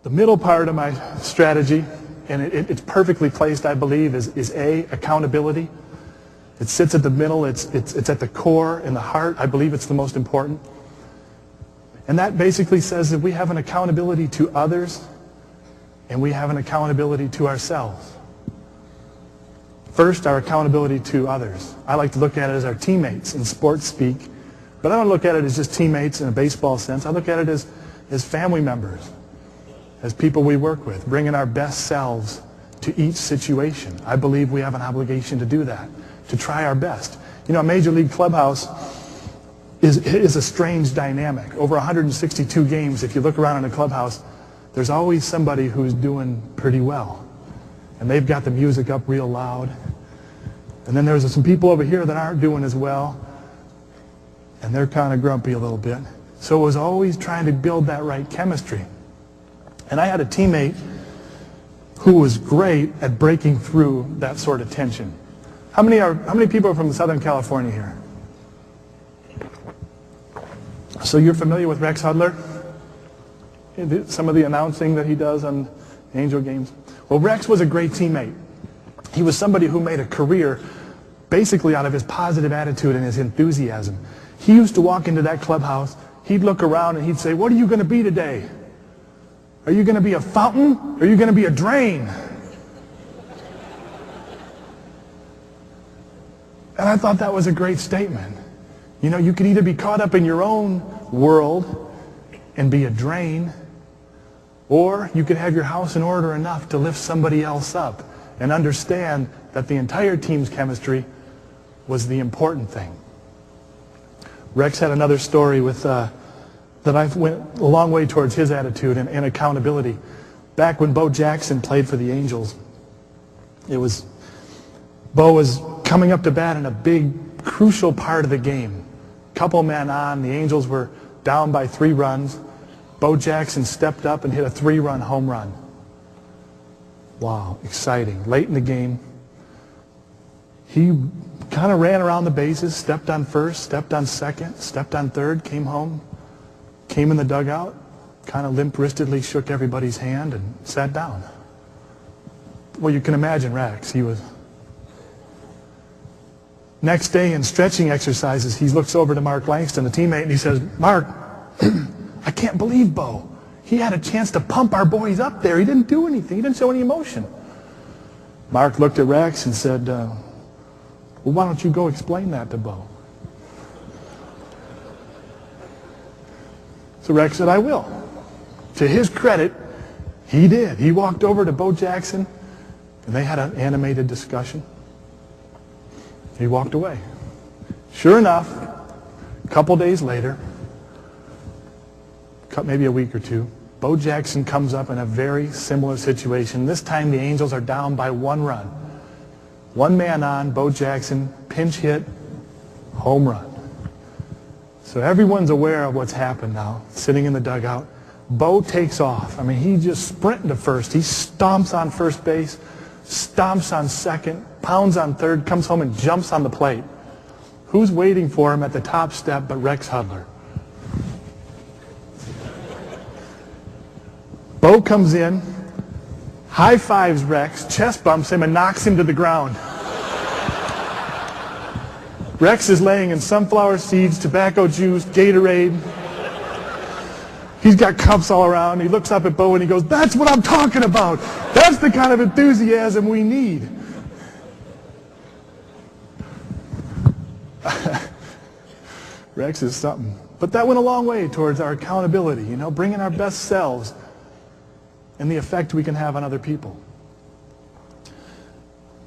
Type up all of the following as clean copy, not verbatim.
The middle part of my strategy, and it's perfectly placed, I believe, is A, accountability. It sits at the middle. It's at the core and the heart. I believe it's the most important. And that basically says that we have an accountability to others and we have an accountability to ourselves. First, our accountability to others. I like to look at it as our teammates in sports speak, but I don't look at it as just teammates in a baseball sense. I look at it as family members, as people we work with, bringing our best selves to each situation. I believe we have an obligation to do that, to try our best. You know, a major league clubhouse is a strange dynamic. Over 162 games, if you look around in a clubhouse, there's always somebody who's doing pretty well. And they've got the music up real loud. And then there's some people over here that aren't doing as well, and they're kind of grumpy a little bit. So it was always trying to build that right chemistry. And I had a teammate who was great at breaking through that sort of tension. How many people are from Southern California here? So you're familiar with Rex Hudler? Some of the announcing that he does on Angel games? Well, Rex was a great teammate. He was somebody who made a career basically out of his positive attitude and his enthusiasm. He used to walk into that clubhouse, he'd look around and he'd say, "What are you going to be today? Are you going to be a fountain or are you going to be a drain?" And I thought that was a great statement. You know, you could either be caught up in your own world and be a drain, or you could have your house in order enough to lift somebody else up and understand that the entire team's chemistry was the important thing. Rex had another story with that I went a long way towards his attitude and accountability. Back when Bo Jackson played for the Angels, Bo was coming up to bat in a big, crucial part of the game. Couple men on, the Angels were down by 3 runs. Bo Jackson stepped up and hit a 3-run home run. Wow, exciting. Late in the game, he kind of ran around the bases, stepped on first, stepped on second, stepped on third, came home, came in the dugout, kind of limp-wristedly shook everybody's hand and sat down. Well, you can imagine Rex. He was... Next day in stretching exercises, he looks over to Mark Langston, a teammate, and he says, "Mark, I can't believe Bo. He had a chance to pump our boys up there. He didn't do anything. He didn't show any emotion." Mark looked at Rex and said, "Well, why don't you go explain that to Bo?" So Rex said, "I will." To his credit, he did. He walked over to Bo Jackson, and they had an animated discussion. He walked away. Sure enough, a couple days later, maybe a week or two, Bo Jackson comes up in a very similar situation. This time the Angels are down by 1 run. 1 man on, Bo Jackson, pinch hit, home run. So everyone's aware of what's happened now, sitting in the dugout. Bo takes off. I mean, he's just sprinting to first. He stomps on first base, stomps on second, pounds on third, comes home and jumps on the plate. Who's waiting for him at the top step but Rex Hudler? Bo comes in, high-fives Rex, chest bumps him, and knocks him to the ground. Rex is laying in sunflower seeds, tobacco juice, Gatorade. He's got cups all around. He looks up at Bo and he goes, "That's what I'm talking about. That's the kind of enthusiasm we need." Rex is something. But that went a long way towards our accountability, you know, bringing our best selves and the effect we can have on other people.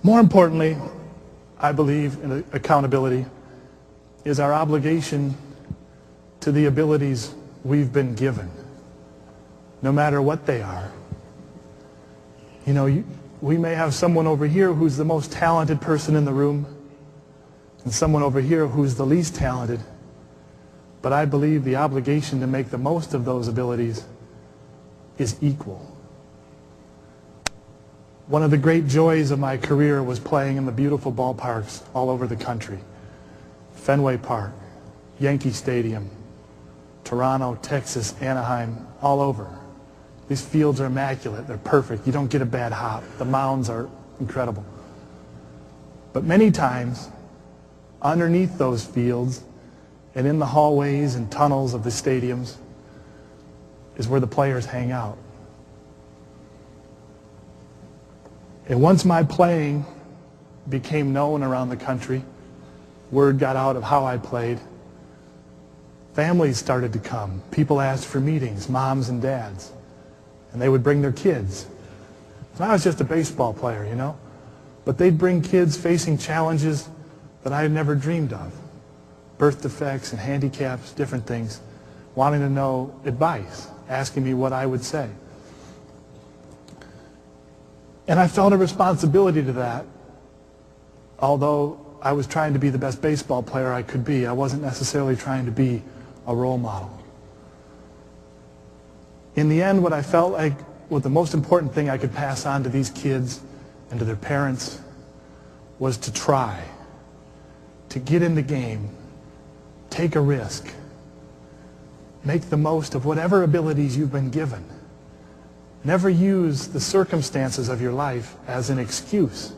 More importantly, I believe in accountability is our obligation to the abilities we've been given, no matter what they are. You know, we may have someone over here who's the most talented person in the room and someone over here who's the least talented, but I believe the obligation to make the most of those abilities is equal. One of the great joys of my career was playing in the beautiful ballparks all over the country. Fenway Park, Yankee Stadium, Toronto, Texas, Anaheim, all over. These fields are immaculate. They're perfect. You don't get a bad hop. The mounds are incredible. But many times, underneath those fields and in the hallways and tunnels of the stadiums is where the players hang out. And once my playing became known around the country, word got out of how I played, families started to come. People asked for meetings, moms and dads, and they would bring their kids. So I was just a baseball player, you know, but they'd bring kids facing challenges that I had never dreamed of. Birth defects and handicaps, different things, wanting to know advice, asking me what I would say. And I felt a responsibility to that. Although I was trying to be the best baseball player I could be, I wasn't necessarily trying to be a role model. In the end, what I felt like was the most important thing I could pass on to these kids and to their parents was to try, to get in the game, take a risk, make the most of whatever abilities you've been given. Never use the circumstances of your life as an excuse,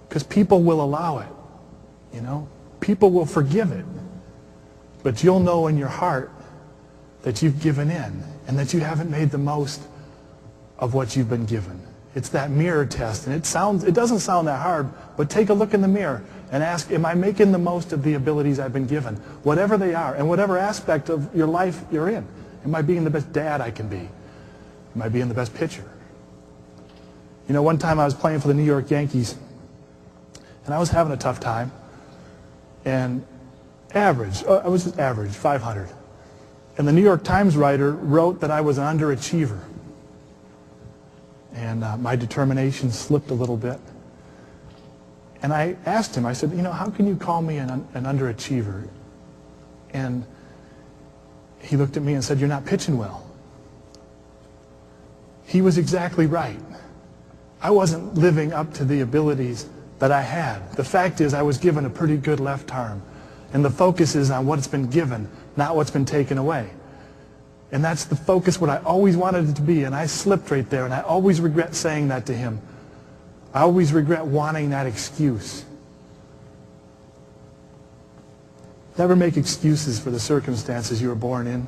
because people will allow it, you know. People will forgive it, but you'll know in your heart that you've given in and that you haven't made the most of what you've been given. It's that mirror test, and it doesn't sound that hard, but take a look in the mirror and ask, am I making the most of the abilities I've been given, whatever they are, and whatever aspect of your life you're in? Am I being the best dad I can be? Am I being the best pitcher? You know, one time I was playing for the New York Yankees, and I was having a tough time, and I was just average, 500. And the New York Times writer wrote that I was an underachiever. And my determination slipped a little bit. And I asked him, I said, you know, how can you call me an underachiever? And he looked at me and said, you're not pitching well. He was exactly right. I wasn't living up to the abilities that I had. The fact is, I was given a pretty good left arm. And the focus is on what's been given, not what's been taken away. And that's the focus, what I always wanted it to be, and I slipped right there, and I always regret saying that to him. I always regret wanting that excuse. Never make excuses for the circumstances you were born in.